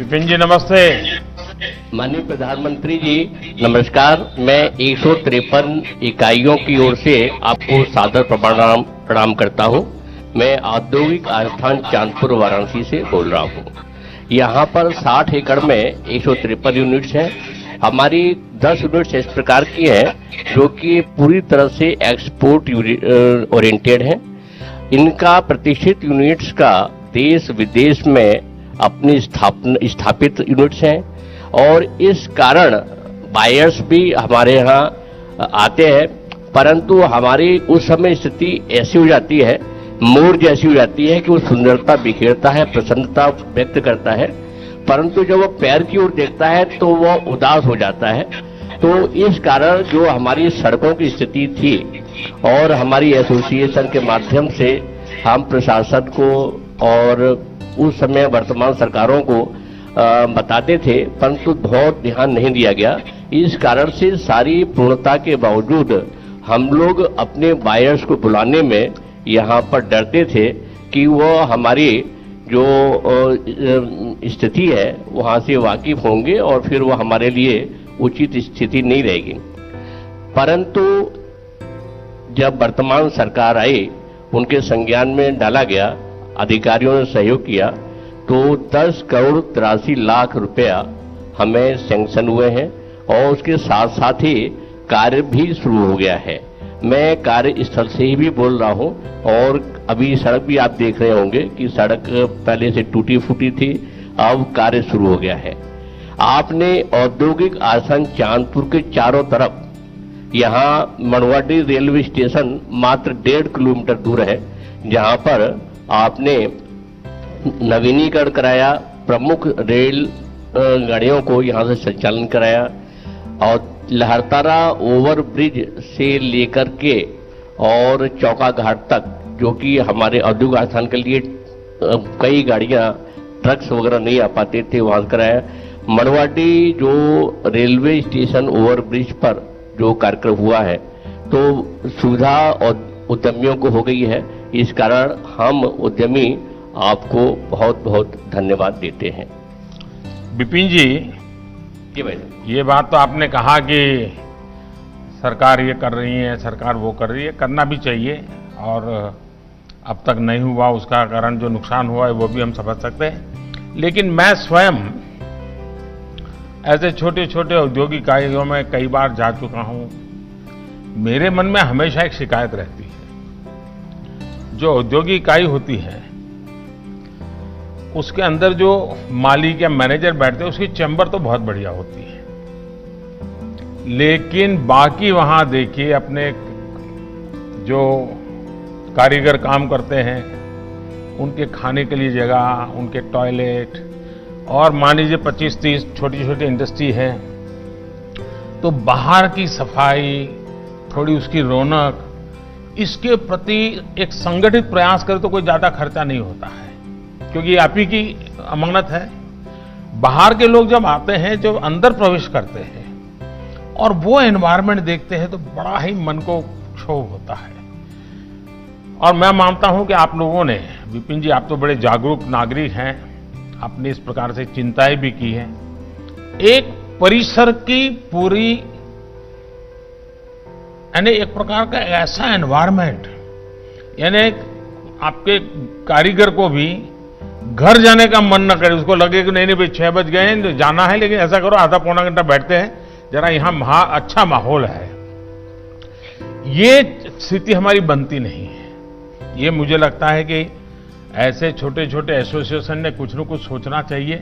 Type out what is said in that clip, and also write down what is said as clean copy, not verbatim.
विपिन जी नमस्ते। माननीय प्रधानमंत्री जी नमस्कार। मैं 153 इकाइयों की ओर से आपको सादर प्रणाम करता हूं। मैं औद्योगिक आस्थान चांदपुर वाराणसी से बोल रहा हूं। यहां पर 60 एकड़ में 153 यूनिट्स हैं। हमारी 10 यूनिट्स इस प्रकार की हैं जो कि पूरी तरह से एक्सपोर्ट ओरिएंटेड हैं। इनका प्रतिष्ठित यूनिट्स का देश विदेश में अपनी स्थापित यूनिट्स हैं और इस कारण बायर्स भी हमारे यहाँ आते हैं। परंतु हमारी उस समय स्थिति ऐसी हो जाती है, मोर जैसी हो जाती है कि वो सुंदरता बिखेरता है, प्रसन्नता व्यक्त करता है, परंतु जब वो पैर की ओर देखता है तो वो उदास हो जाता है। तो इस कारण जो हमारी सड़कों की स्थिति थी और हमारी एसोसिएशन के माध्यम से हम प्रशासन को और उस समय वर्तमान सरकारों को बताते थे, परंतु बहुत ध्यान नहीं दिया गया। इस कारण से सारी पूर्णता के बावजूद हम लोग अपने बायर्स को बुलाने में यहाँ पर डरते थे कि वो हमारी जो स्थिति है वहाँ से वाकिफ होंगे और फिर वो हमारे लिए उचित स्थिति नहीं रहेगी। परंतु जब वर्तमान सरकार आई, उनके संज्ञान में डाला गया, अधिकारियों ने सहयोग किया, तो 10 करोड़ 83 लाख रुपया हमें सैंक्शन हुए हैं और उसके साथ साथ ही कार्य भी शुरू हो गया है। मैं कार्यस्थल से ही भी बोल रहा हूं और अभी सड़क भी आप देख रहे होंगे कि सड़क पहले से टूटी फूटी थी, अब कार्य शुरू हो गया है। आपने औद्योगिक आसन चांदपुर के चारों तरफ, यहाँ मनवाडी रेलवे स्टेशन मात्र 1.5 किलोमीटर दूर है, जहां पर आपने नवीनीकरण कराया, प्रमुख रेल गाड़ियों को यहां से संचालन कराया और लहरतारा ओवर ब्रिज से लेकर के और चौका घाट तक, जो कि हमारे औद्योगिक आस्थान के लिए कई गाड़ियां ट्रक्स वगैरह नहीं आ पाते थे, वहां कराया। मनवाडी जो रेलवे स्टेशन ओवर ब्रिज पर जो कार्यक्रम हुआ है तो सुविधा और उद्यमियों को हो गई है। इस कारण हम उद्यमी आपको बहुत बहुत धन्यवाद देते हैं। विपिन जी ये बात तो आपने कहा कि सरकार ये कर रही है, सरकार वो कर रही है, करना भी चाहिए और अब तक नहीं हुआ, उसका कारण जो नुकसान हुआ है वो भी हम समझ सकते हैं। लेकिन मैं स्वयं ऐसे छोटे छोटे औद्योगिक इकाइयों में कई बार जा चुका हूं। मेरे मन में हमेशा एक शिकायत रहती है। जो औद्योगिक इकाई होती है उसके अंदर जो मालिक या मैनेजर बैठते हैं उसकी चैम्बर तो बहुत बढ़िया होती है, लेकिन बाकी वहां देखिए अपने जो कारीगर काम करते हैं उनके खाने के लिए जगह, उनके टॉयलेट, और मान लीजिए 25-30 छोटी छोटी इंडस्ट्री है तो बाहर की सफाई, थोड़ी उसकी रौनक, इसके प्रति एक संगठित प्रयास करे तो कोई ज्यादा खर्चा नहीं होता है, क्योंकि आप ही की अमानत है। बाहर के लोग जब आते हैं, जब अंदर प्रवेश करते हैं और वो एनवायरनमेंट देखते हैं तो बड़ा ही मन को क्षोभ होता है। और मैं मानता हूं कि आप लोगों ने, विपिन जी आप तो बड़े जागरूक नागरिक हैं, आपने इस प्रकार से चिंताएं भी की हैं। एक परिसर की पूरी, यानी एक प्रकार का ऐसा एनवायरनमेंट, यानी आपके कारीगर को भी घर जाने का मन न करे, उसको लगे कि नहीं भाई 6 बज गए हैं जाना है, लेकिन ऐसा करो आधा पौना घंटा बैठते हैं, जरा यहां अच्छा माहौल है। ये स्थिति हमारी बनती नहीं है। ये मुझे लगता है कि ऐसे छोटे छोटे एसोसिएशन ने कुछ न कुछ सोचना चाहिए।